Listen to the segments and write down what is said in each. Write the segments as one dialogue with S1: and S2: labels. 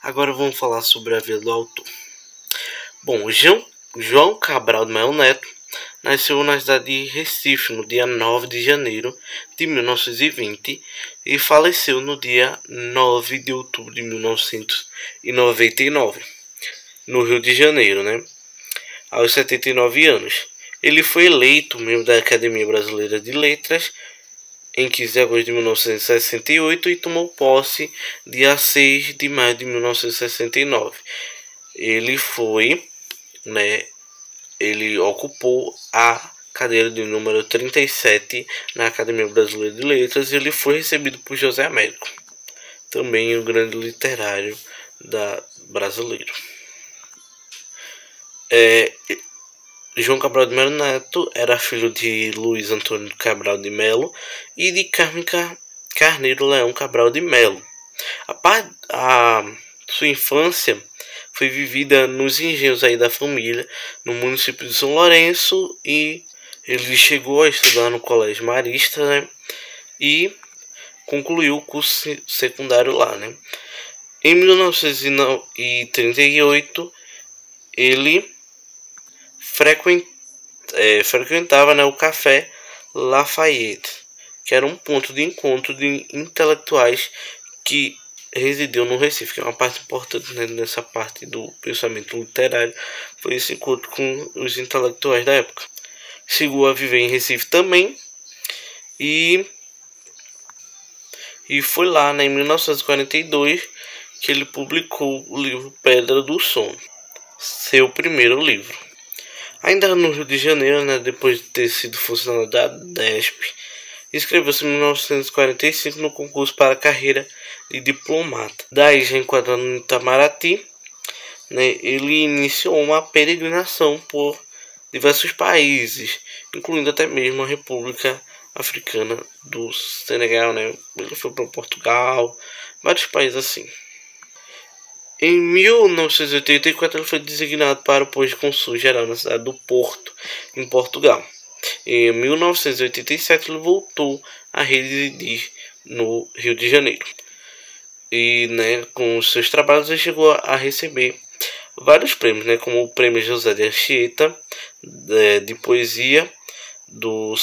S1: Agora vamos falar sobre a vida do autor. Bom, João Cabral de Melo Neto nasceu na cidade de Recife no dia 9 de janeiro de 1920 e faleceu no dia 9 de outubro de 1999, no Rio de Janeiro, aos 79 anos. Ele foi eleito membro da Academia Brasileira de Letras em 15 de agosto de 1968 e tomou posse dia 6 de maio de 1969. Ele ocupou a cadeira de número 37 na Academia Brasileira de Letras e ele foi recebido por José Américo, também um grande literário brasileiro. João Cabral de Melo Neto era filho de Luiz Antônio Cabral de Melo e de Carmen Carneiro Leão Cabral de Melo. A sua infância foi vivida nos engenhos aí da família, no município de São Lourenço, e ele chegou a estudar no Colégio Marista, e concluiu o curso secundário lá, Em 1938, ele frequentava o Café Lafayette, que era um ponto de encontro de intelectuais que residiam no Recife, que é uma parte importante nessa parte do pensamento literário, foi esse encontro com os intelectuais da época. Chegou a viver em Recife também e foi lá, em 1942, que ele publicou o livro Pedra do Sono, seu primeiro livro. Ainda no Rio de Janeiro, depois de ter sido funcionário da DESP, inscreveu-se em 1945 no concurso para a carreira de diplomata. Daí, já enquadrando no Itamaraty, ele iniciou uma peregrinação por diversos países, incluindo até mesmo a República Africana do Senegal. Ele foi para Portugal, vários países assim. Em 1984, ele foi designado para o posto de cônsul-geral na cidade do Porto, em Portugal. Em 1987, ele voltou a residir no Rio de Janeiro. E, com os seus trabalhos, ele chegou a receber vários prêmios, como o Prêmio José de Anchieta, de poesia, do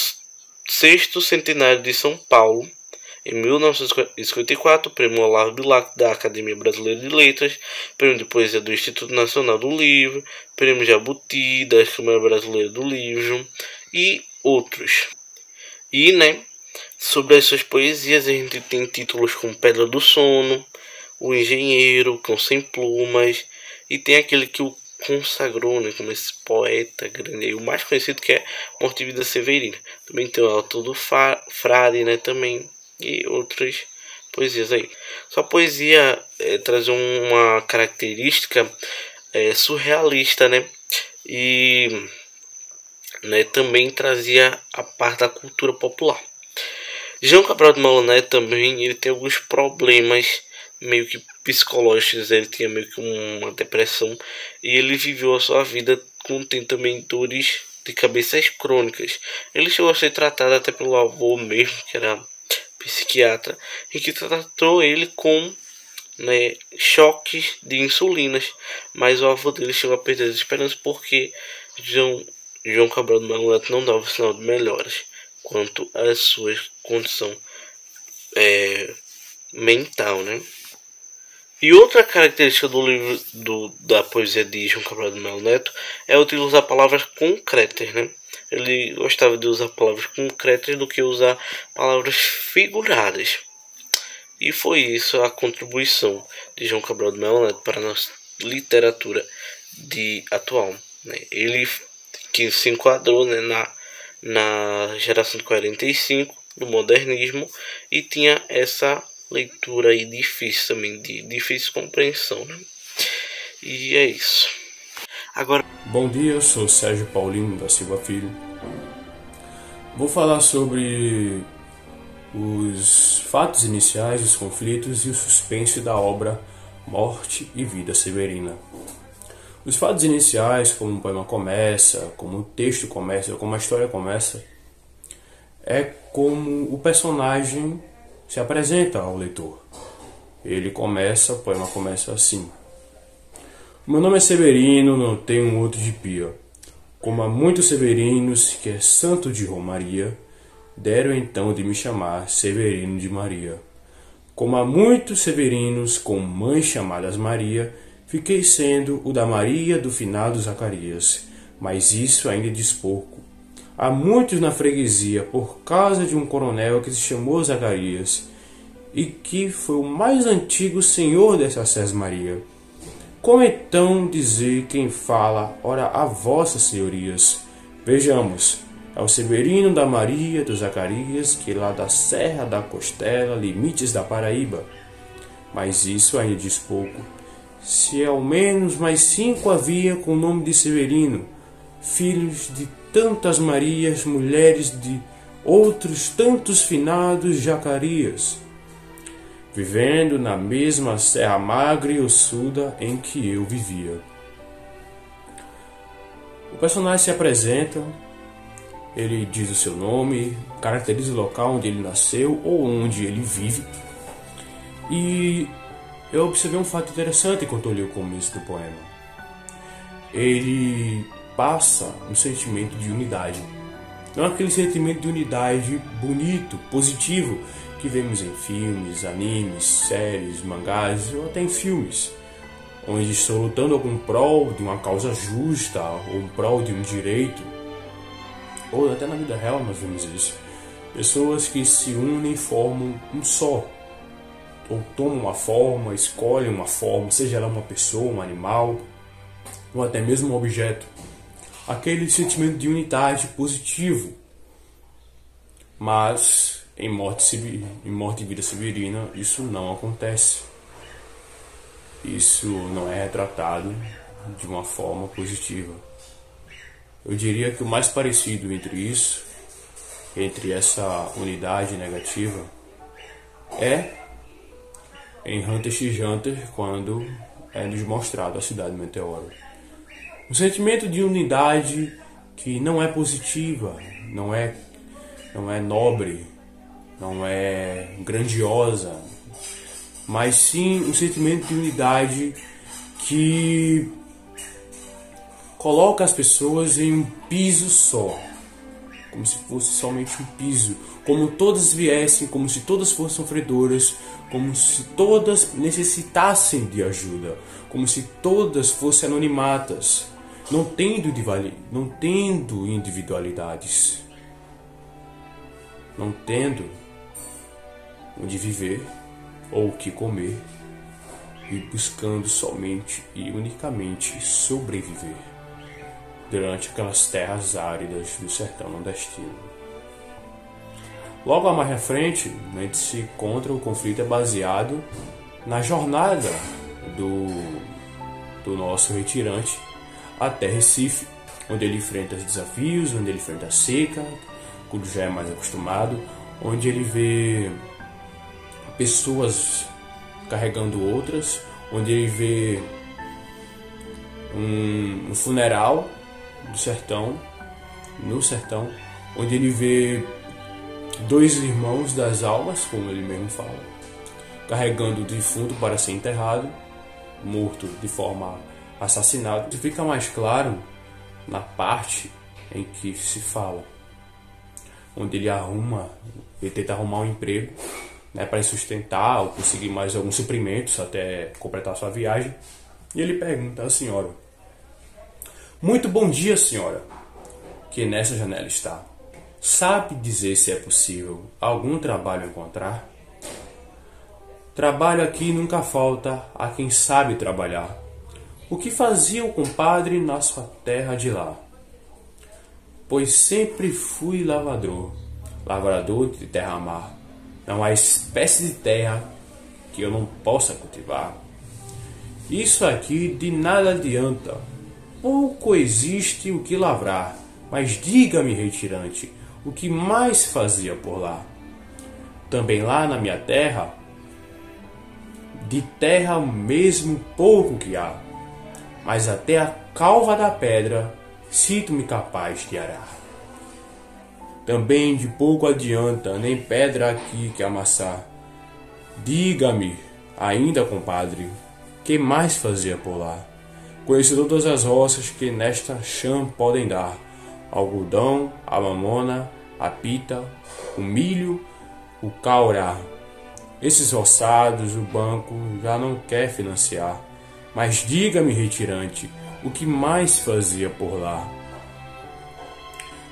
S1: 6º Centenário de São Paulo. Em 1954, Prêmio Olavo Bilac da Academia Brasileira de Letras, Prêmio de Poesia do Instituto Nacional do Livro, Prêmio Jabuti da Câmara Brasileira do Livro e outros. E, sobre as suas poesias, a gente tem títulos como Pedra do Sono, O Engenheiro, Cão Sem Plumas, e tem aquele que o consagrou, como esse poeta grande, o mais conhecido, que é Morte e Vida Severina. Também tem o Autor do Frade, também, e outras poesias aí. Sua poesia traz uma característica surrealista, e também trazia a parte da cultura popular. João Cabral de Melo Neto também, ele tem alguns problemas meio que psicológicos, ele tinha meio que uma depressão, e ele viveu a sua vida contendo também dores de cabeças crônicas. Ele chegou a ser tratado até pelo avô mesmo, que era psiquiatra, e que tratou ele com choques de insulinas, mas o avô dele chegou a perder as esperanças porque João Cabral de Melo Neto não dava sinal de melhoras quanto à sua condição mental, E outra característica do livro da poesia de João Cabral de Melo Neto é utilizar palavras concretas, Ele gostava de usar palavras concretas do que usar palavras figuradas. E foi isso a contribuição de João Cabral de Melo Neto para a nossa literatura atual. Ele que se enquadrou na geração de 45, do modernismo, e tinha essa leitura aí difícil também, de difícil compreensão, E é isso. Agora...
S2: Bom dia, eu sou Sérgio Paulino da Silva Filho. Vou falar sobre os fatos iniciais, os conflitos e o suspense da obra Morte e Vida Severina. Os fatos iniciais, como o poema começa, como o texto começa, como a história começa, é como o personagem se apresenta ao leitor. O poema começa assim: meu nome é Severino, não tenho outro de pia. Como há muitos Severinos, que é santo de Romaria, deram então de me chamar Severino de Maria. Como há muitos Severinos com mães chamadas Maria, fiquei sendo o da Maria do finado Zacarias, mas isso ainda diz pouco. Há muitos na freguesia por causa de um coronel que se chamou Zacarias, e que foi o mais antigo senhor dessa Sesmaria. Como então dizer quem fala, ora a vossas senhorias? Vejamos, é o Severino da Maria do Zacarias, que lá da Serra da Costela, limites da Paraíba. Mas isso ainda diz pouco. Se ao menos mais 5 havia com o nome de Severino, filhos de tantas Marias, mulheres de outros tantos finados Zacarias, vivendo na mesma serra magra e ossuda em que eu vivia. O personagem se apresenta, ele diz o seu nome, caracteriza o local onde ele nasceu ou onde ele vive. E eu observei um fato interessante quando eu li o começo do poema. Ele passa um sentimento de unidade. Não aquele sentimento de unidade bonito, positivo, que vemos em filmes, animes, séries, mangás ou até em filmes, onde estão lutando algum prol de uma causa justa ou um prol de um direito, ou até na vida real nós vemos isso. Pessoas que se unem e formam um só, ou tomam uma forma, escolhem uma forma, seja ela uma pessoa, um animal, ou até mesmo um objeto. Aquele sentimento de unidade positivo. Mas em morte e vida severina isso não acontece. Isso não é retratado de uma forma positiva. Eu diria que o mais parecido entre essa unidade negativa, é em Hunter x Hunter, quando é nos mostrado a cidade meteoro. Um sentimento de unidade que não é positiva, não é nobre, não é grandiosa, mas sim um sentimento de unidade que coloca as pessoas em um piso só, como se fosse somente um piso, como todas viessem, como se todas fossem sofredoras, como se todas necessitassem de ajuda, como se todas fossem anonimatas, não tendo individualidades, não tendo onde viver ou o que comer, e buscando somente e unicamente sobreviver durante aquelas terras áridas do sertão nordestino. Logo mais à frente, a gente se encontra, o conflito é baseado na jornada do nosso retirante até Recife, onde ele enfrenta os desafios, onde ele enfrenta a seca, quando já é mais acostumado, onde ele vê pessoas carregando outras, onde ele vê um funeral no sertão, onde ele vê 2 irmãos das almas, como ele mesmo fala, carregando o defunto para ser enterrado, morto de forma assassinada. Isso fica mais claro na parte em que se fala, onde ele tenta arrumar um emprego, para sustentar ou conseguir mais alguns suprimentos até completar sua viagem. E ele pergunta à senhora: muito bom dia, senhora, que nessa janela está. Sabe dizer se é possível algum trabalho encontrar? Trabalho aqui nunca falta a quem sabe trabalhar. O que fazia o compadre na sua terra de lá? Pois sempre fui lavrador de terra-mar. Não há espécie de terra que eu não possa cultivar. Isso aqui de nada adianta. Pouco existe o que lavrar. Mas diga-me, retirante, o que mais fazia por lá? Também lá na minha terra, de terra mesmo pouco que há, mas até a calva da pedra sinto-me capaz de arar. Também de pouco adianta, nem pedra aqui que amassar. Diga-me, Ainda, compadre, que mais fazia por lá? Conheci todas as roças que nesta chã podem dar: algodão, a mamona, a pita, o milho, o caurá. Esses roçados o banco já não quer financiar. Mas diga-me, retirante, o que mais fazia por lá?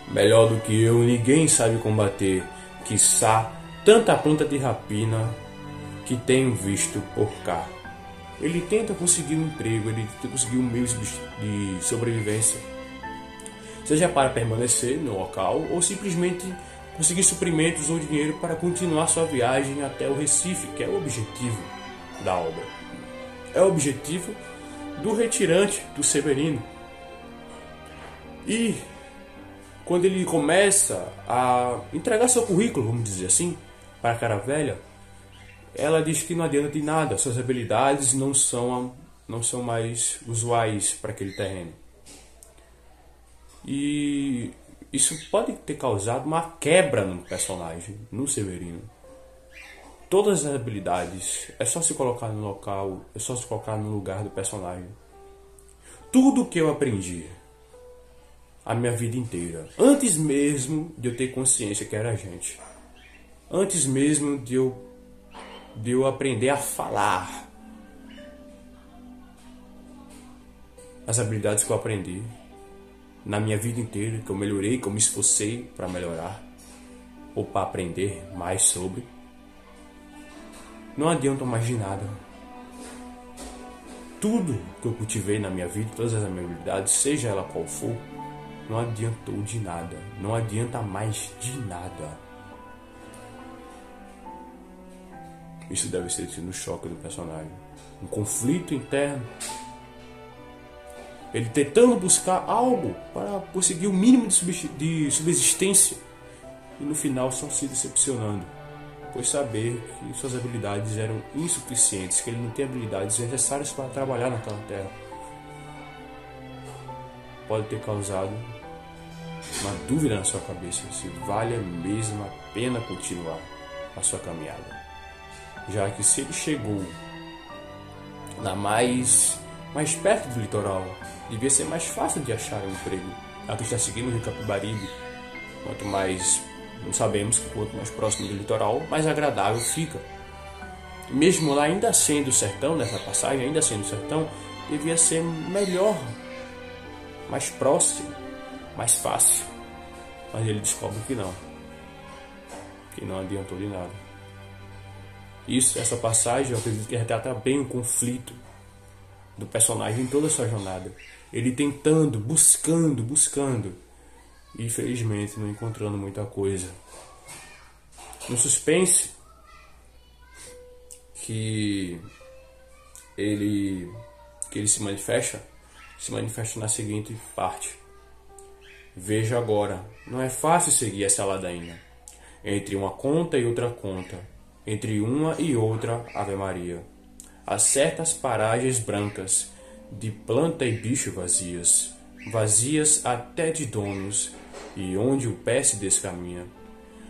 S2: Melhor do que eu, ninguém sabe combater, quiçá tanta planta de rapina que tenho visto por cá. Ele tenta conseguir um emprego, ele tenta conseguir um meio de sobrevivência, seja para permanecer no local ou simplesmente conseguir suprimentos ou dinheiro para continuar sua viagem até o Recife, que é o objetivo da obra. É o objetivo do retirante, do Severino. E quando ele começa a entregar seu currículo, vamos dizer assim, para a cara velha, ela diz que não adianta de nada, suas habilidades não são mais usuais para aquele terreno. E isso pode ter causado uma quebra no personagem, no Severino. Todas as habilidades, é só se colocar no local, é só se colocar no lugar do personagem. Tudo que eu aprendi a minha vida inteira, antes mesmo de eu ter consciência que era gente, antes mesmo de eu aprender a falar, as habilidades que eu aprendi na minha vida inteira, que eu melhorei, que eu me esforcei para melhorar ou para aprender mais sobre, não adianta mais de nada. Tudo que eu cultivei na minha vida, todas as minhas habilidades, seja ela qual for, não adiantou de nada, não adianta mais de nada. Isso deve ser no choque do personagem, um conflito interno, ele tentando buscar algo para conseguir o mínimo de subsistência e no final só se decepcionando, pois saber que suas habilidades eram insuficientes, que ele não tem habilidades necessárias para trabalhar naquela terra, pode ter causado uma dúvida na sua cabeça se vale mesmo a pena continuar a sua caminhada, já que se ele chegou mais perto do litoral, devia ser mais fácil de achar um emprego. Aqui está seguindo o Rio Capibaribe, quanto mais, não sabemos que quanto mais próximo do litoral, mais agradável fica. E mesmo lá, ainda sendo sertão, nessa passagem, ainda sendo sertão, devia ser melhor, mais próximo, mais fácil. Mas ele descobre que não adiantou de nada. Essa passagem, eu acredito que retrata bem o conflito do personagem em toda a sua jornada. Ele tentando, buscando, e infelizmente não encontrando muita coisa. No suspense que ele se manifesta na seguinte parte: veja agora, não é fácil seguir essa ladainha entre uma conta e outra conta, entre uma e outra Ave Maria. Há certas paragens brancas de planta e bicho vazias até de donos, e onde o pé se descaminha.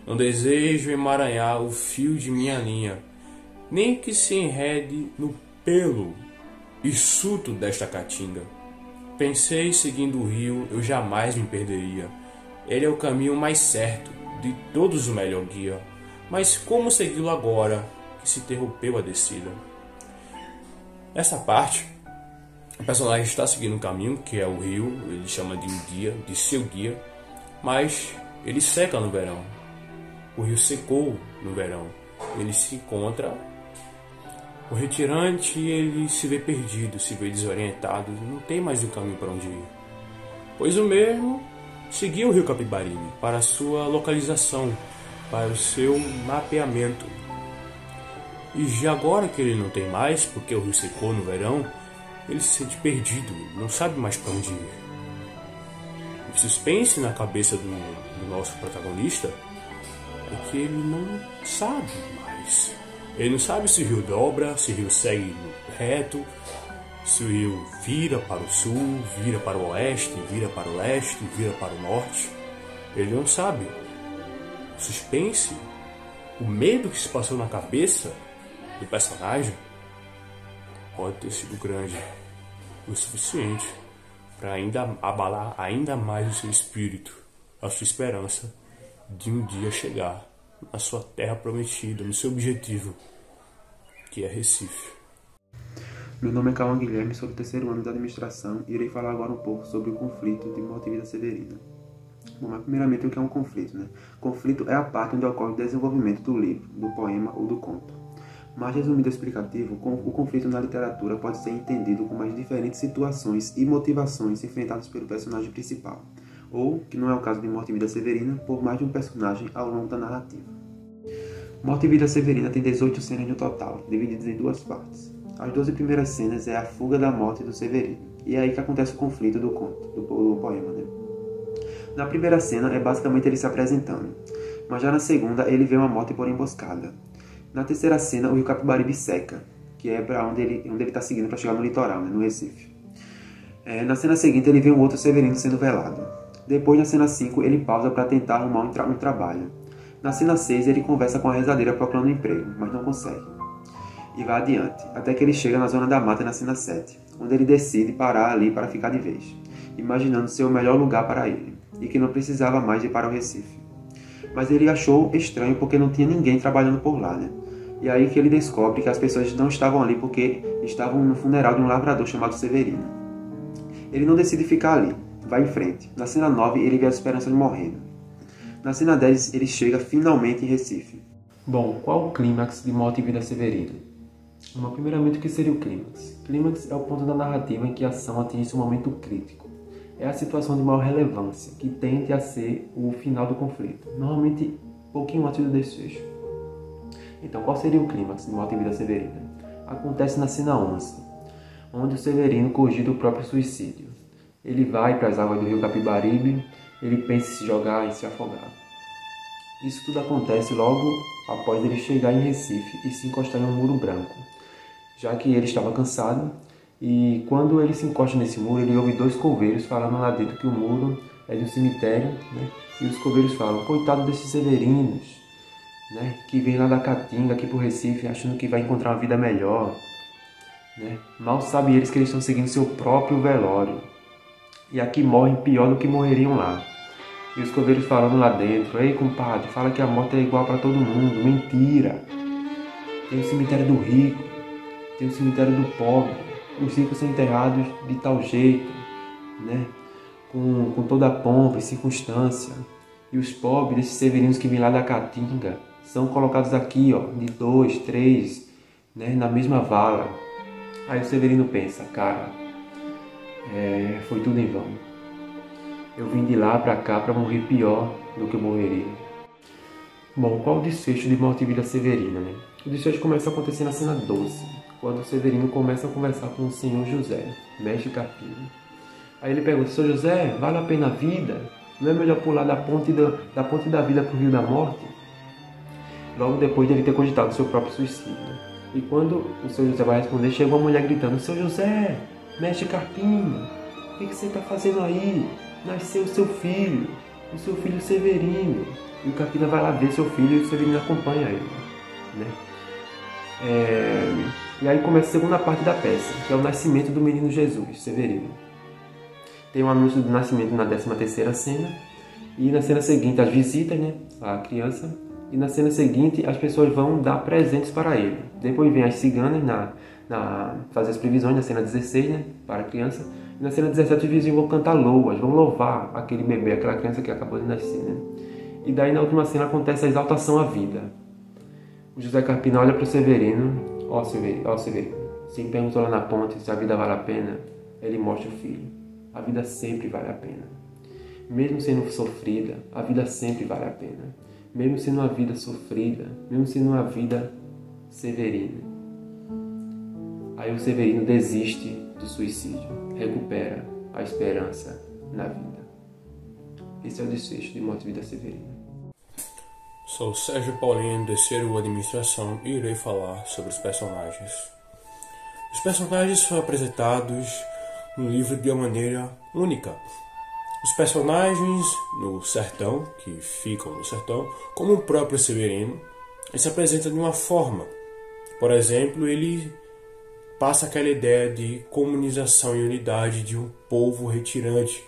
S2: Não desejo emaranhar o fio de minha linha, nem que se enrede no pelo hirsuto desta caatinga. Pensei, seguindo o rio, eu jamais me perderia. Ele é o caminho mais certo, de todos o melhor guia. Mas como segui-lo agora, que se interrompeu a descida? Nessa parte, o personagem está seguindo um caminho, que é o rio, ele chama de um guia, de seu guia, mas ele seca no verão. O rio secou no verão. Ele se encontra, o retirante, ele se vê perdido, se vê desorientado, não tem mais o caminho para onde ir. Pois o mesmo seguiu o rio Capibaribe para a sua localização, para o seu mapeamento. E já agora que ele não tem mais, porque o rio secou no verão, ele se sente perdido, não sabe mais para onde ir. O suspense na cabeça do nosso protagonista é que ele não sabe mais. Ele não sabe se o rio dobra, se o rio segue reto, se o rio vira para o sul, vira para o oeste, vira para o leste, vira para o norte. Ele não sabe. O suspense, o medo que se passou na cabeça do personagem pode ter sido grande o suficiente para ainda abalar ainda mais o seu espírito, a sua esperança de um dia chegar na sua terra prometida, no seu objetivo, que é Recife.
S3: Meu nome é Cauã Guilherme, sou do terceiro ano de administração e irei falar agora um pouco sobre o conflito de Morte e Vida Severina. Bom, mas primeiramente o que é um conflito, né? Conflito é a parte onde ocorre o desenvolvimento do livro, do poema ou do conto. Mais resumido e explicativo, o conflito na literatura pode ser entendido como as diferentes situações e motivações enfrentadas pelo personagem principal, ou, que não é o caso de Morte e Vida Severina, por mais de um personagem ao longo da narrativa. Morte e Vida Severina tem 18 cenas no total, divididas em duas partes. As 12 primeiras cenas é a fuga da morte do Severino, e é aí que acontece o conflito do conto, do poema, né? Na primeira cena é basicamente ele se apresentando, mas já na segunda ele vê uma morte por emboscada. Na terceira cena o rio Capibaribe seca, que é para onde ele está seguindo para chegar no litoral, né, no Recife. Na cena seguinte ele vê um outro Severino sendo velado. Depois na cena 5 ele pausa para tentar arrumar um trabalho. Na cena 6 ele conversa com a rezadeira procurando um emprego, mas não consegue. E vai adiante, até que ele chega na zona da mata na cena 7, onde ele decide parar ali para ficar de vez, imaginando ser o melhor lugar para ele, e que não precisava mais ir para o Recife. Mas ele achou estranho porque não tinha ninguém trabalhando por lá, né? E aí que ele descobre que as pessoas não estavam ali porque estavam no funeral de um lavrador chamado Severino. Ele não decide ficar ali, vai em frente. Na cena 9 ele vê as esperanças morrendo. Na cena 10 ele chega finalmente em Recife.
S4: Bom, qual o clímax de Morte e Vida Severina? Bom, primeiramente, o que seria o clímax? Clímax é o ponto da narrativa em que a ação atinge seu momento crítico. É a situação de maior relevância, que tende a ser o final do conflito, normalmente um pouquinho antes do desfecho. Então, qual seria o clímax de Morte e Vida Severina? Acontece na cena 11, onde o Severino cogita o próprio suicídio. Ele vai para as águas do rio Capibaribe, ele pensa em se jogar e se afogar. Isso tudo acontece logo após ele chegar em Recife e se encostar em um muro branco, já que ele estava cansado, e quando ele se encosta nesse muro, ele ouve dois coveiros falando lá dentro que o muro é de um cemitério, né? E os coveiros falam: coitado desses severinos, né? Que vem lá da Caatinga aqui pro Recife achando que vai encontrar uma vida melhor, né? Mal sabem eles que eles estão seguindo seu próprio velório, e aqui morrem pior do que morreriam lá. E os coveiros falando lá dentro: ei, compadre, fala que a morte é igual para todo mundo. Mentira! Tem o cemitério do rico, tem o cemitério do pobre. Os ricos são enterrados de tal jeito, né? Com toda a pompa e circunstância. E os pobres, esses severinos que vêm lá da Caatinga, são colocados aqui, ó, de 2, 3, né, na mesma vala. Aí o Severino pensa: cara, foi tudo em vão. Eu vim de lá pra cá pra morrer pior do que eu morreria. Bom, qual o desfecho de Morte e Vida Severina, né? O desfecho começa a acontecer na cena 12, quando o Severino começa a conversar com o senhor José, mestre carpino. Aí ele pergunta: senhor José, vale a pena a vida? Não é melhor pular da ponte da vida pro rio da morte? Logo depois de ele ter cogitado o seu próprio suicídio. E quando o senhor José vai responder, chega uma mulher gritando: senhor José, mestre carpino, o que você está fazendo aí? Nasceu o seu filho Severino. E o Carpina vai lá ver seu filho e o Severino acompanha ele, né? E aí começa a segunda parte da peça, que é o nascimento do menino Jesus, Severino. Tem um anúncio do nascimento na 13ª cena, e na cena seguinte as visitas, né, a criança, e na cena seguinte as pessoas vão dar presentes para ele. Depois vem as ciganas fazer as previsões na cena 16, né, para a criança. E na cena 17 os vizinhos vão cantar loas, vão louvar aquele bebê, aquela criança que acabou de nascer, né? E daí na última cena acontece a exaltação à vida. O José Carpina olha para o Severino: ó Severino, se me perguntou lá na ponte se a vida vale a pena, ele mostra o filho: a vida sempre vale a pena. Mesmo sendo sofrida, a vida sempre vale a pena. Mesmo sendo uma vida sofrida, mesmo sendo uma vida severina. Aí o Severino desiste do suicídio, recupera a esperança na vida. Esse é o desfecho de Morte e Vida Severina.
S2: Sou Sérgio Paulino, terceiro administração, e irei falar sobre os personagens. Os personagens são apresentados no livro de uma maneira única. Os personagens no sertão, que ficam no sertão, como o próprio Severino, ele se apresenta de uma forma. Por exemplo, ele passa aquela ideia de comunização e unidade de um povo retirante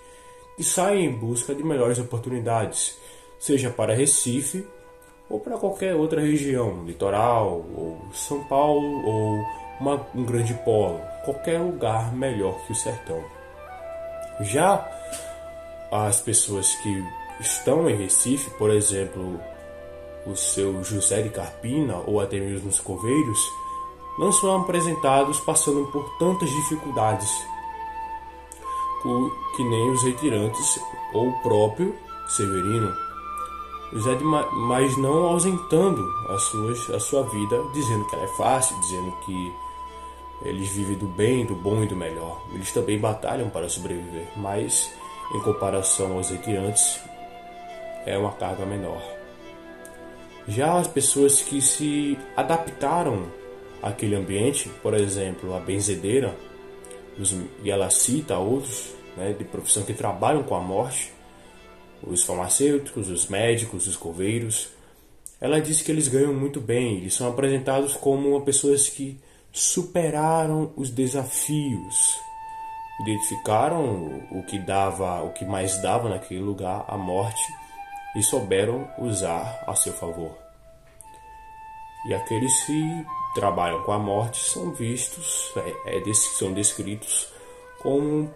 S2: que sai em busca de melhores oportunidades, seja para Recife ou para qualquer outra região, litoral, ou São Paulo, ou um grande polo, qualquer lugar melhor que o sertão. Já as pessoas que estão em Recife, por exemplo, o seu José de Carpina ou até mesmo os coveiros, não são apresentados passando por tantas dificuldades que nem os retirantes ou o próprio Severino, mas não ausentando a sua vida, dizendo que ela é fácil, dizendo que eles vivem do bem, do bom e do melhor. Eles também batalham para sobreviver, mas em comparação aos retirantes é uma carga menor. Já as pessoas que se adaptaram àquele ambiente, por exemplo, a benzedeira, e ela cita outros, né, de profissão que trabalham com a morte, os farmacêuticos, os médicos, os coveiros. Ela diz que eles ganham muito bem, eles são apresentados como pessoas que superaram os desafios, identificaram o que mais dava naquele lugar, a morte, e souberam usar a seu favor. E aqueles que trabalham com a morte são vistos, são descritos como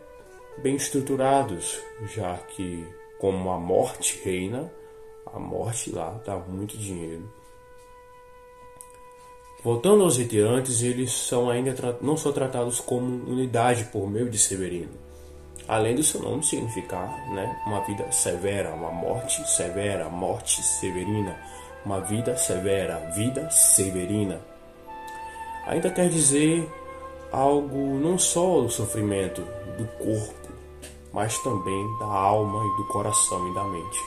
S2: bem estruturados, já que como a morte reina, a morte lá dá muito dinheiro. Voltando aos retirantes, eles são ainda não são tratados como unidade por meio de Severino, além do seu nome significar, né, uma vida severa, uma morte severa, morte severina, uma vida severa, vida severina. Ainda quer dizer algo não só do sofrimento do corpo, mas também da alma e do coração e da mente,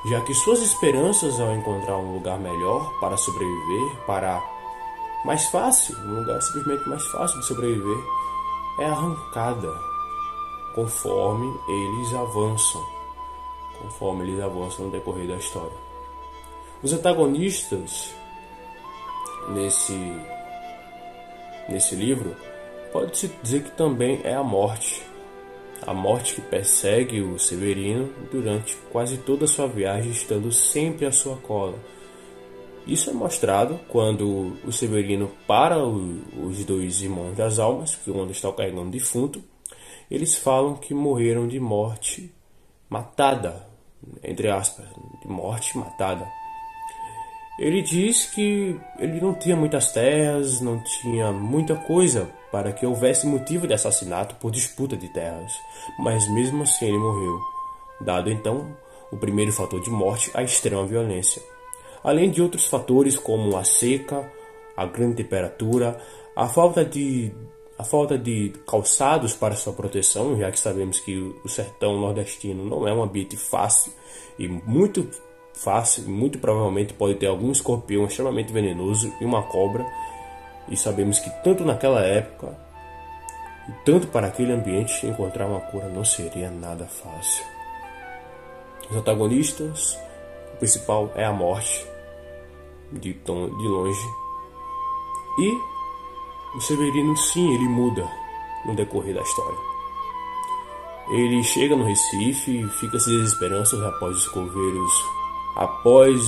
S2: já que suas esperanças ao encontrar um lugar melhor para sobreviver, um lugar simplesmente mais fácil de sobreviver, é arrancada conforme eles avançam no decorrer da história. Os antagonistas nesse livro pode-se dizer que também é a morte que persegue o Severino durante quase toda a sua viagem, estando sempre à sua cola. Isso é mostrado quando o Severino para os dois irmãos das almas, que quando estão carregando defunto, eles falam que morreram de morte matada, entre aspas, de morte matada. Ele diz que ele não tinha muitas terras, não tinha muita coisa para que houvesse motivo de assassinato por disputa de terras, mas mesmo assim ele morreu, dado então o primeiro fator de morte, a extrema violência. Além de outros fatores como a seca, a grande temperatura, a falta de calçados para sua proteção, já que sabemos que o sertão nordestino não é um ambiente fácil e muito provavelmente pode ter algum escorpião extremamente venenoso e uma cobra, e sabemos que tanto naquela época e tanto para aquele ambiente encontrar uma cura não seria nada fácil. Os antagonistas, o principal é a morte, de longe, e o Severino, sim, ele muda no decorrer da história. Ele chega no Recife, fica sem esperanças após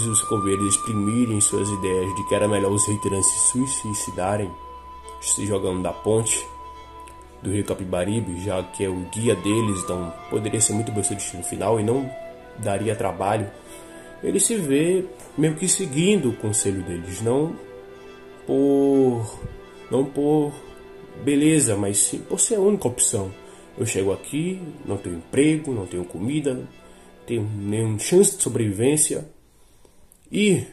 S2: os coveiros exprimirem suas ideias de que era melhor os retirantes se suicidarem, se jogando da ponte do rio Capibaribe, já que é o guia deles, então poderia ser muito bom seu destino final e não daria trabalho. Ele se vê meio que seguindo o conselho deles, não por beleza, mas sim por ser a única opção. Eu chego aqui, não tenho emprego, não tenho comida, não tenho nenhuma chance de sobrevivência, e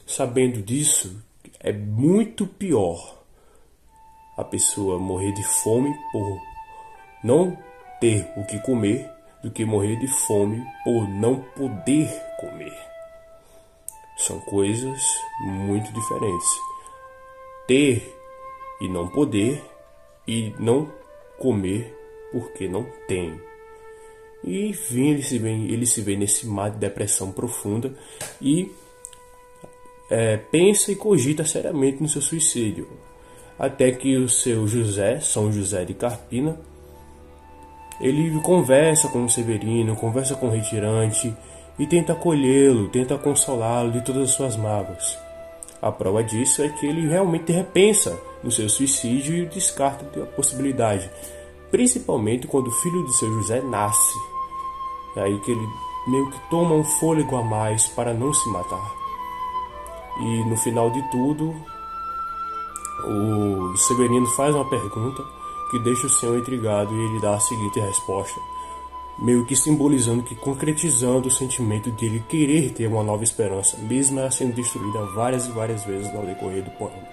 S2: sabendo disso, é muito pior a pessoa morrer de fome por não ter o que comer do que morrer de fome por não poder comer. São coisas muito diferentes. Ter e não poder, e não comer porque não tem. E enfim, ele se vê nesse mar de depressão profunda e pensa e cogita seriamente no seu suicídio. até que o seu José, São José de Carpina, ele conversa com o Severino, conversa com o retirante e tenta acolhê-lo, tenta consolá-lo de todas as suas mágoas. A prova disso é que ele realmente repensa no seu suicídio e descarta a possibilidade, principalmente quando o filho de seu José nasce. É aí que ele meio que toma um fôlego a mais para não se matar. E no final de tudo, o Severino faz uma pergunta que deixa o senhor intrigado e ele dá a seguinte resposta, meio que simbolizando, que concretizando o sentimento de ele querer ter uma nova esperança, mesmo ela sendo destruída várias e várias vezes ao decorrer do poema.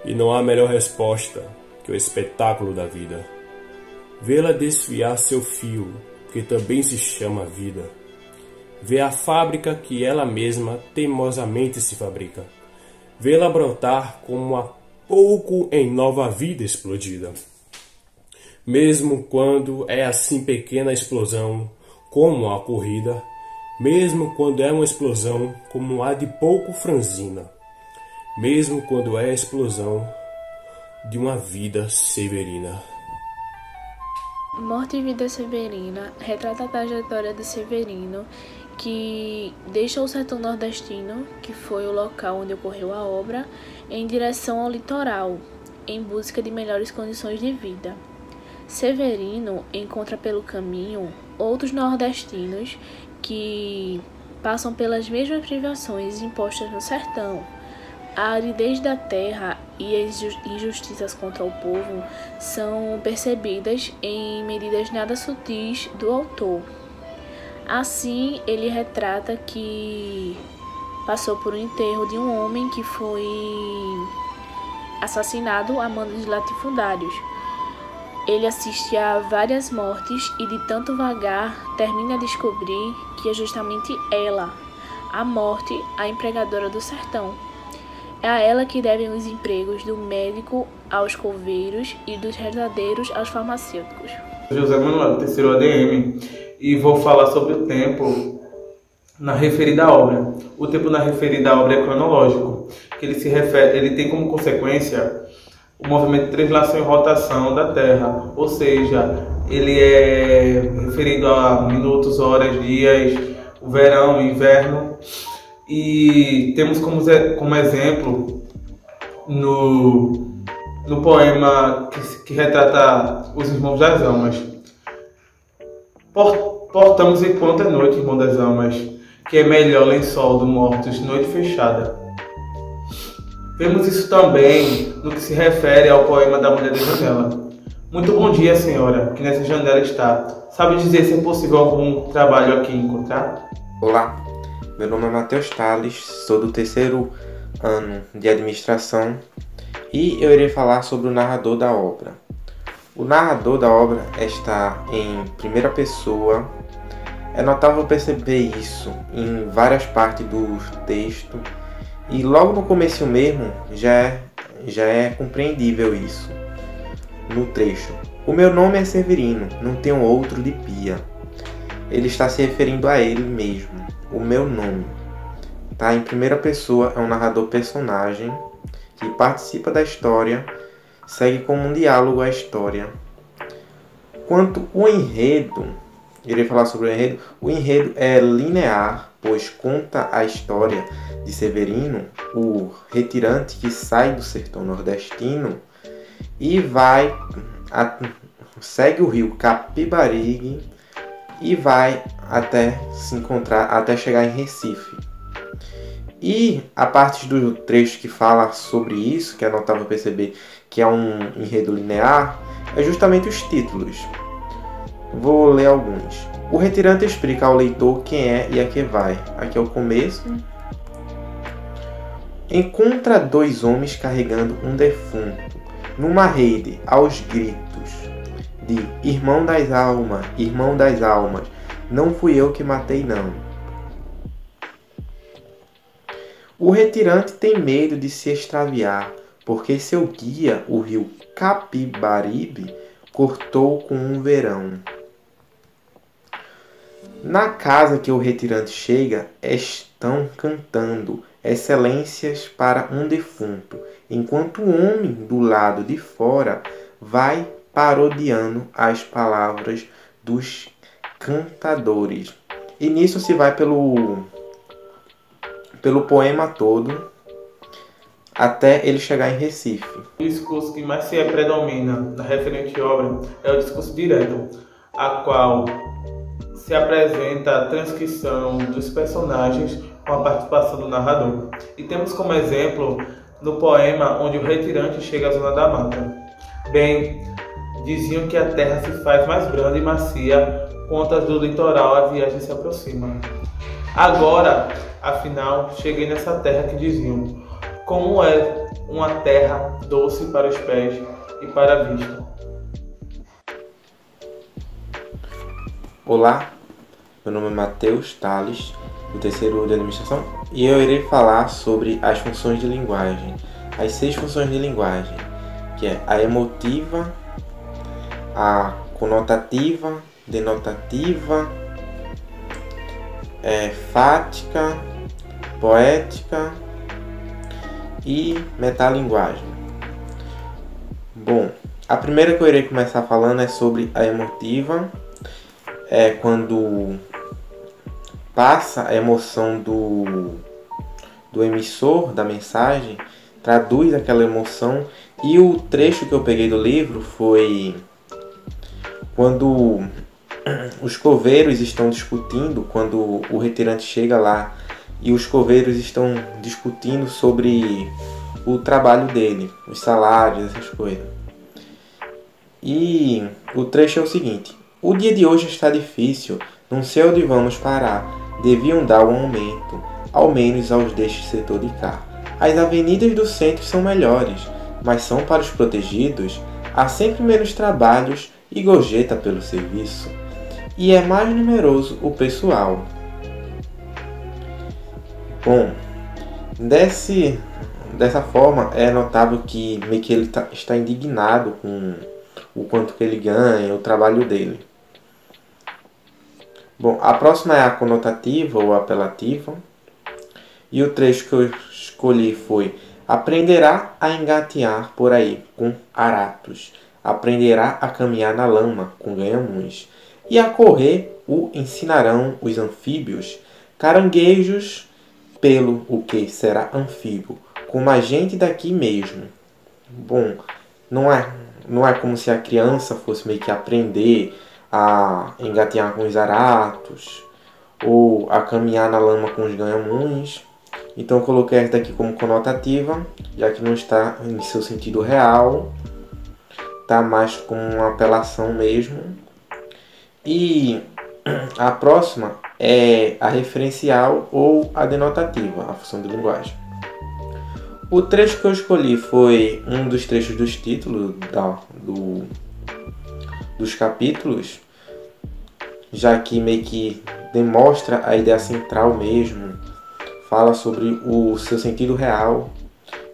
S2: E não há melhor resposta que o espetáculo da vida. Vê-la desfiar seu fio, que também se chama vida. Vê a fábrica que ela mesma teimosamente se fabrica. Vê-la brotar como há pouco em nova vida explodida. Mesmo quando é assim pequena a explosão, como a corrida, mesmo quando é uma explosão como a de pouco franzina, mesmo quando é a explosão de uma vida severina.
S5: Morte e Vida Severina retrata a trajetória de Severino, que deixa o sertão nordestino, que foi o local onde ocorreu a obra, em direção ao litoral, em busca de melhores condições de vida. Severino encontra pelo caminho outros nordestinos que passam pelas mesmas privações impostas no sertão. A aridez da terra e as injustiças contra o povo são percebidas em medidas nada sutis do autor. Assim, ele retrata que passou por um enterro de um homem que foi assassinado a mando de latifundários. Ele assiste a várias mortes e, de tanto vagar, termina a descobrir que é justamente ela, a morte, a empregadora do sertão. É a ela que devem os empregos do médico aos coveiros e dos rezadeiros aos farmacêuticos.
S6: José Manuel, terceiro ADM, e vou falar sobre o tempo na referida obra. O tempo na referida obra é cronológico, que ele tem como consequência o movimento de translação e rotação da Terra, ou seja, ele é referido a minutos, horas, dias, o verão, o inverno. E temos como exemplo no poema que retrata os irmãos das almas. Portamos enquanto é noite, irmão das almas, que é melhor lençol do mortos, noite fechada. Vemos isso também no que se refere ao poema da Mulher da Janela. Muito bom dia, senhora, que nessa janela está. Sabe dizer se é possível algum trabalho aqui encontrar?
S7: Olá. Meu nome é Matheus Tales, sou do terceiro ano de administração e eu irei falar sobre o narrador da obra. O narrador da obra está em primeira pessoa. É notável perceber isso em várias partes do texto e logo no começo mesmo já é compreendível isso. No trecho, o meu nome é Severino, não tenho outro de pia. Ele está se referindo a ele mesmo. O meu nome. Tá? Em primeira pessoa, é um narrador personagem que participa da história, segue como um diálogo a história. Quanto ao enredo, irei falar sobre o enredo é linear, pois conta a história de Severino, o retirante que sai do sertão nordestino e segue o rio Capibaribe e vai até chegar em Recife. E a parte do trecho que fala sobre isso, que é notável perceber que é um enredo linear, é justamente os títulos. Vou ler alguns. O retirante explica ao leitor quem é e a que vai. Aqui é o começo. Encontra dois homens carregando um defunto numa rede aos gritos de irmão das almas, não fui eu que matei não. O retirante tem medo de se extraviar, porque seu guia, o rio Capibaribe, cortou com um verão. Na casa que o retirante chega, estão cantando, excelências para um defunto, enquanto o homem do lado de fora vai parodiando as palavras dos cantadores. E nisso se vai pelo poema todo, até ele chegar em Recife.
S6: O discurso que mais se predomina na referente obra é o discurso direto, a qual se apresenta a transcrição dos personagens com a participação do narrador. E temos como exemplo no poema onde o retirante chega à zona da mata. Bem, diziam que a terra se faz mais branda e macia quanto do litoral a viagem se aproxima. Agora, afinal, cheguei nessa terra que diziam, como é uma terra doce para os pés e para a vista.
S7: Olá, meu nome é Matheus Tales, do terceiro ano de administração, e eu irei falar sobre as funções de linguagem, as 6 funções de linguagem, que é a emotiva, a conotativa, denotativa, fática, poética e metalinguagem. Bom, a primeira que eu irei começar falando é sobre a emotiva. É quando passa a emoção do emissor da mensagem, traduz aquela emoção. E o trecho que eu peguei do livro foi quando os coveiros estão discutindo, quando o retirante chega lá e os coveiros estão discutindo sobre o trabalho dele, os salários, essas coisas. E o trecho é o seguinte: o dia de hoje está difícil, não sei onde vamos parar, deviam dar um aumento, ao menos aos deste setor de cá. As avenidas do centro são melhores, mas são para os protegidos, há sempre menos trabalhos e gorjeta pelo serviço. E é mais numeroso o pessoal. Bom, dessa forma é notável que meio que ele está indignado com o quanto que ele ganha, o trabalho dele. Bom, a próxima é a conotativa ou apelativa. E o trecho que eu escolhi foi: aprenderá a engatear por aí com aratos, aprenderá a caminhar na lama com ganhamuns, e a correr o ensinarão os anfíbios, caranguejos, pelo o que será anfíbio, como a gente daqui mesmo. Bom, não é como se a criança fosse meio que aprender a engatear com os aratos ou a caminhar na lama com os ganhamuns. Então eu coloquei essa daqui como conotativa, já que não está em seu sentido real, está mais como uma apelação mesmo. E a próxima é a referencial ou a denotativa, a função de linguagem. O trecho que eu escolhi foi um dos trechos dos títulos dos capítulos, já que meio que demonstra a ideia central mesmo, fala sobre o seu sentido real.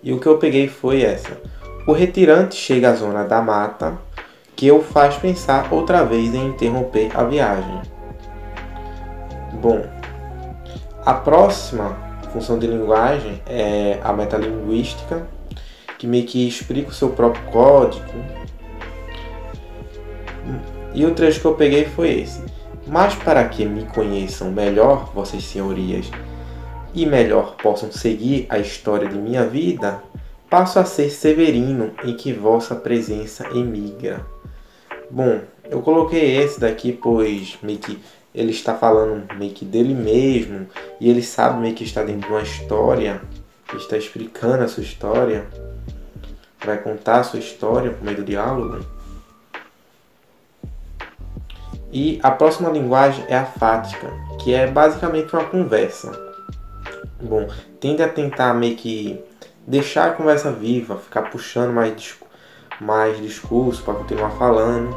S7: E o que eu peguei foi essa: o retirante chega à zona da mata, que o faz pensar outra vez em interromper a viagem. Bom, a próxima função de linguagem é a metalinguística, que meio que explica o seu próprio código. E o trecho que eu peguei foi esse: mas para que me conheçam melhor, vossas senhorias, e melhor possam seguir a história de minha vida, passo a ser Severino, em que vossa presença emigra. Bom, eu coloquei esse daqui pois meio que ele está falando meio que dele mesmo, e ele sabe meio que está dentro de uma história, está explicando a sua história, vai contar a sua história por meio do diálogo. E a próxima linguagem é a fática, que é basicamente uma conversa. Bom, tende a tentar meio que deixar a conversa viva, ficar puxando mais discurso para continuar falando.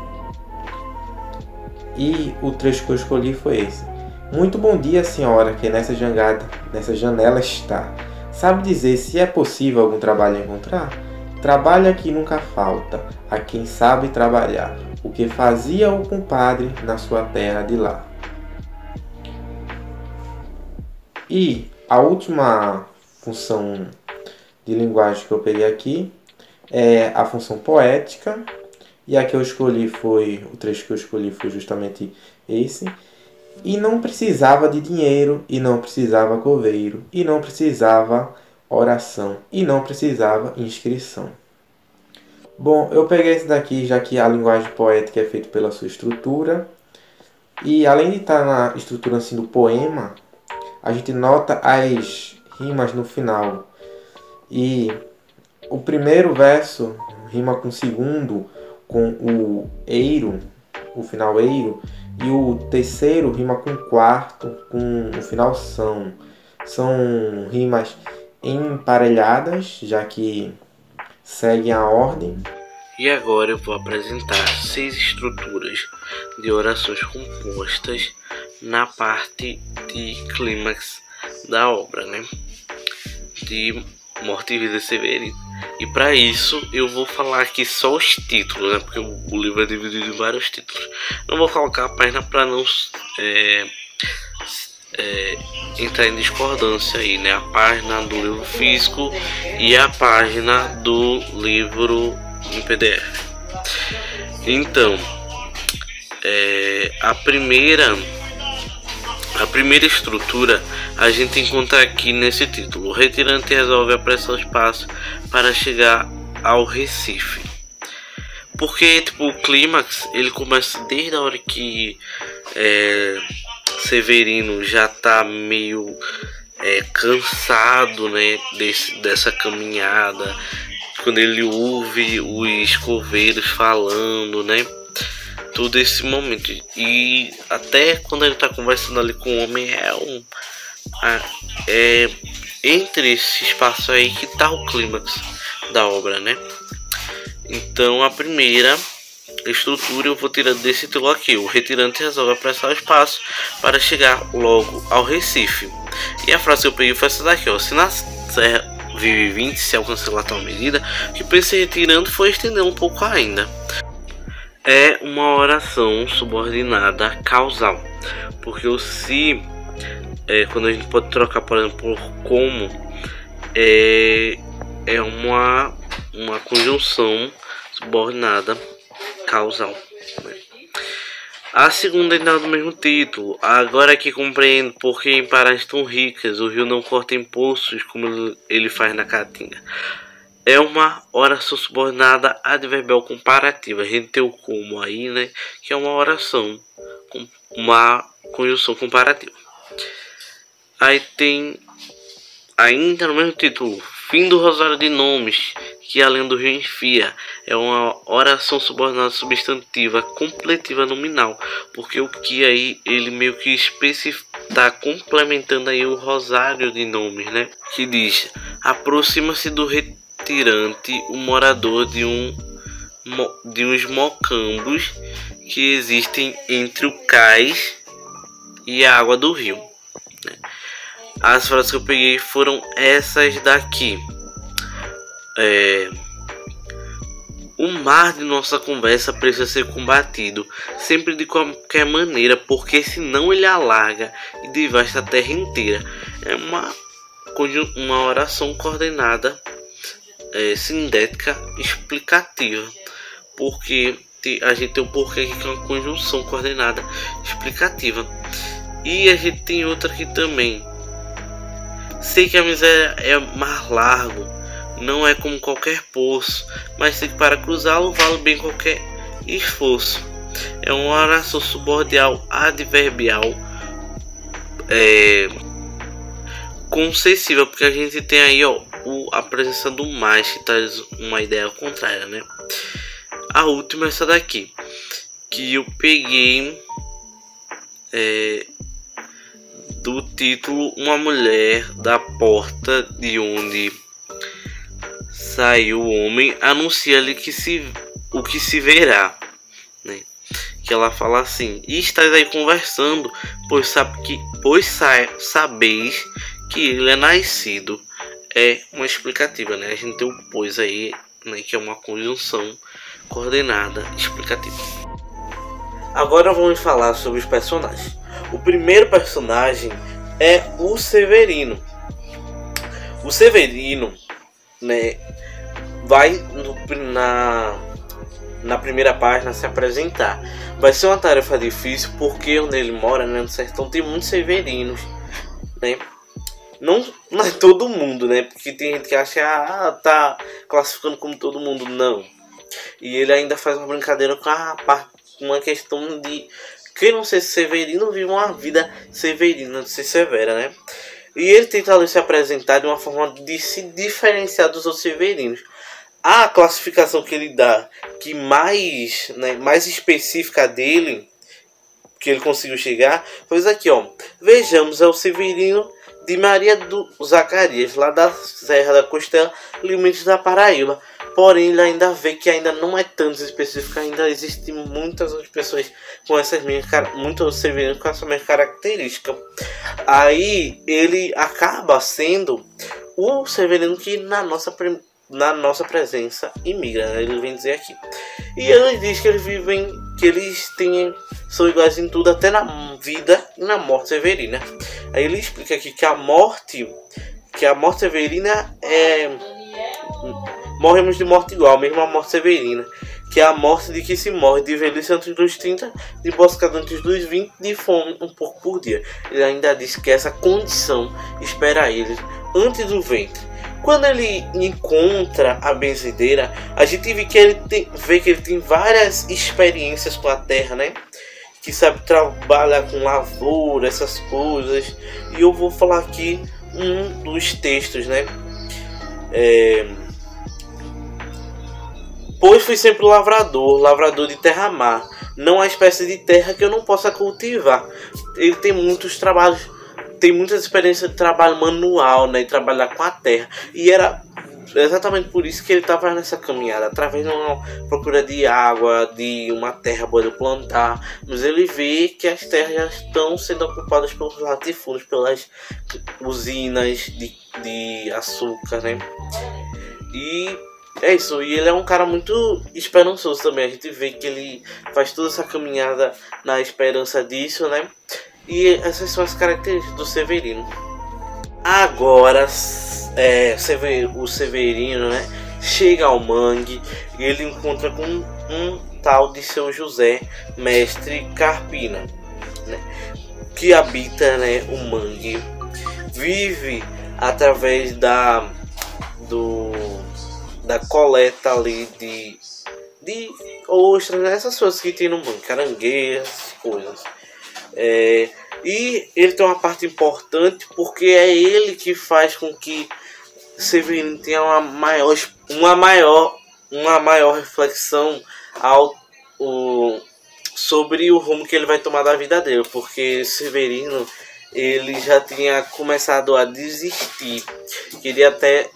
S7: E o trecho que eu escolhi foi esse: muito bom dia, senhora, que nessa janela está. Sabe dizer se é possível algum trabalho encontrar? Trabalho aqui nunca falta, a quem sabe trabalhar, o que fazia o compadre na sua terra de lá. E a última função de linguagem que eu peguei aqui é a função poética, e a que eu escolhi o trecho que eu escolhi foi justamente esse. E não precisava de dinheiro, e não precisava coveiro, e não precisava oração, e não precisava inscrição. Bom, eu peguei esse daqui já que a linguagem poética é feita pela sua estrutura. E além de estar na estrutura assim do poema, a gente nota as rimas no final. E o primeiro verso rima com o segundo, com o eiro, o final eiro. E o terceiro rima com o quarto, com o final são. São rimas emparelhadas, já que seguem a ordem.
S1: E agora eu vou apresentar 6 estruturas de orações compostas na parte de clímax da obra, né? De Morte e Vida Severina. E para isso eu vou falar aqui só os títulos, né? Porque o livro é dividido em vários títulos. Não vou colocar a página para não entrar em discordância aí, né? A página do livro físico e a página do livro em PDF. Então, a primeira estrutura a gente encontra aqui nesse título. O retirante resolve apressar o espaço para chegar ao Recife. Porque tipo, o clímax ele começa desde a hora que Severino já tá meio cansado, né, dessa caminhada, quando ele ouve os coveiros falando, né, todo esse momento. E até quando ele tá conversando ali com o homem, entre esse espaço aí que tá o clímax da obra, né. Então a primeira estrutura eu vou tirar desse título aqui: o retirante resolve apressar o espaço para chegar logo ao Recife. E a frase que eu peguei foi essa daqui, ó: se na serra vive 20, se alcançar a tal medida, o que pensei retirando foi estender um pouco ainda. É uma oração subordinada causal, porque o se, quando a gente pode trocar, por exemplo, por como, é uma conjunção subordinada causal, né? A segunda ainda do mesmo título: agora que compreendo por que em paragens tão ricas o rio não corta em poços como ele faz na Caatinga. É uma oração subordinada adverbial comparativa. A gente tem o como aí, né, que é uma oração com uma conjunção comparativa. Aí tem ainda no mesmo título: fim do rosário de nomes que além do rio enfia. É uma oração subordinada substantiva completiva nominal, porque o que aí ele meio que está complementando aí o rosário de nomes, né, que diz: aproxima-se do retirante o morador de uns mocambos que existem entre o cais e a água do rio, né? As frases que eu peguei foram essas daqui. O mar de nossa conversa precisa ser combatido sempre de qualquer maneira, porque senão ele alarga e devasta a terra inteira. É uma oração coordenada, sintética, explicativa, porque a gente tem um porquê aqui que é uma conjunção coordenada explicativa. E a gente tem outra aqui também: sei que a miséria é mar largo, não é como qualquer poço, mas sei que para cruzá-lo vale bem qualquer esforço. É uma oração subordinal adverbial concessiva, porque a gente tem aí, ó, a presença do mais, que traz uma ideia contrária, né? A última é essa daqui, que eu peguei do título: uma mulher da porta de onde saiu o homem anuncia-lhe o que se verá, né? Que ela fala assim: e estás aí conversando, pois sabeis que ele é nascido. É uma explicativa, né? A gente tem o pois aí, né, que é uma conjunção coordenada explicativa. Agora vamos falar sobre os personagens. O primeiro personagem é o Severino. O Severino, né, vai na primeira página se apresentar. Vai ser uma tarefa difícil porque onde ele mora, né, no sertão, tem muitos severinos, né? Não é todo mundo, né? Porque tem gente que acha tá classificando como todo mundo, não. E ele ainda faz uma brincadeira com uma questão de quem não ser severino vive uma vida severina, de ser severa, né? E ele tenta ali se apresentar de uma forma de se diferenciar dos outros severinos. A classificação que ele dá, que mais específica dele, que ele conseguiu chegar, foi isso aqui, ó. Vejamos, é o Severino de Maria do Zacarias, lá da Serra da Costela, limites da Paraíba. Porém, ele ainda vê que ainda não é tanto específico, ainda existem muitas outras pessoas com essas muitos severinos com essa mesma característica. Aí ele acaba sendo o severino que na nossa presença imigra, né? Ele vem dizer aqui. E ele diz que eles são iguais em tudo, até na vida e na morte severina. Aí ele explica aqui que a morte severina morremos de morte igual, mesmo a morte severina, que é a morte de que se morre de velhice antes dos 30, de emboscada antes dos 20, de fome um pouco por dia. Ele ainda diz que essa condição espera ele antes do ventre. Quando ele encontra a benzedeira, a gente vê que ele tem várias experiências com a terra, né? Que sabe trabalhar com lavoura, essas coisas. E eu vou falar aqui um dos textos, né? Pois fui sempre lavrador de terra-mar. Não há espécie de terra que eu não possa cultivar. Ele tem muitos trabalhos, tem muitas experiências de trabalho manual, né? E trabalhar com a terra. E era exatamente por isso que ele estava nessa caminhada, através de uma procura de água, de uma terra boa de plantar. Mas ele vê que as terras já estão sendo ocupadas pelos latifúndios, pelas usinas de açúcar, né? E é isso, e ele é um cara muito esperançoso também. A gente vê que ele faz toda essa caminhada na esperança disso, né? E essas são as características do Severino. Agora, o Severino, né, chega ao mangue e ele encontra com um tal de seu José, mestre Carpina, né, que habita, né, o mangue. Vive através da coleta ali de ostras, né? Essas coisas que tem no mangue, caranguejos, essas coisas. E ele tem uma parte importante porque é ele que faz com que Severino tenha uma maior reflexão sobre o rumo que ele vai tomar da vida dele, porque Severino ele já tinha começado a desistir, queria até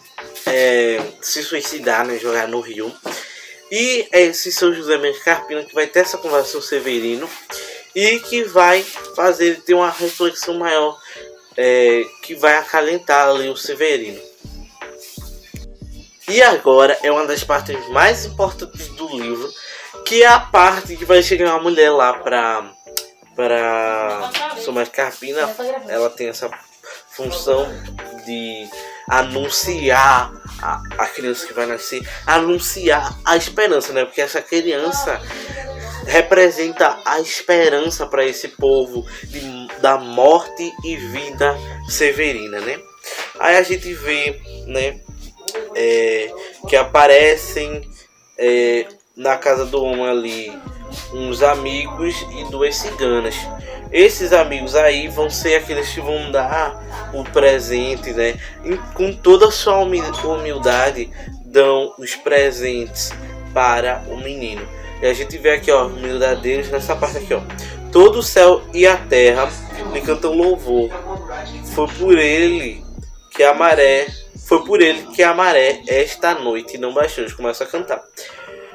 S1: se suicidar, né, jogar no rio. E é esse seu José Mendes Carpina que vai ter essa conversa com o Severino e que vai fazer ele ter uma reflexão maior, que vai acalentar ali o Severino. E agora é uma das partes mais importantes do livro, que é a parte que vai chegar uma mulher lá para Sr. Carpina. Ela tem essa função de anunciar a criança que vai nascer, anunciar a esperança, né? Porque essa criança representa a esperança para esse povo da morte e vida severina, né? Aí a gente vê, né, que aparecem na casa do homem ali uns amigos e duas ciganas. Esses amigos aí vão ser aqueles que vão dar o presente, né? E com toda a sua humildade dão os presentes para o menino. E a gente vê aqui, ó, a humildade deles nessa parte aqui, ó. Todo o céu e a terra lhe cantam louvor. Foi por ele que a maré esta noite não baixou. Eles começam a cantar.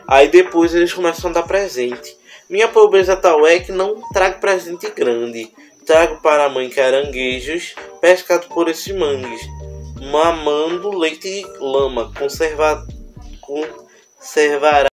S1: Aí depois eles começam a dar presente. Minha pobreza tal é que não trago presente grande. Trago para a mãe caranguejos pescado por esses mangues, mamando leite e lama, conservará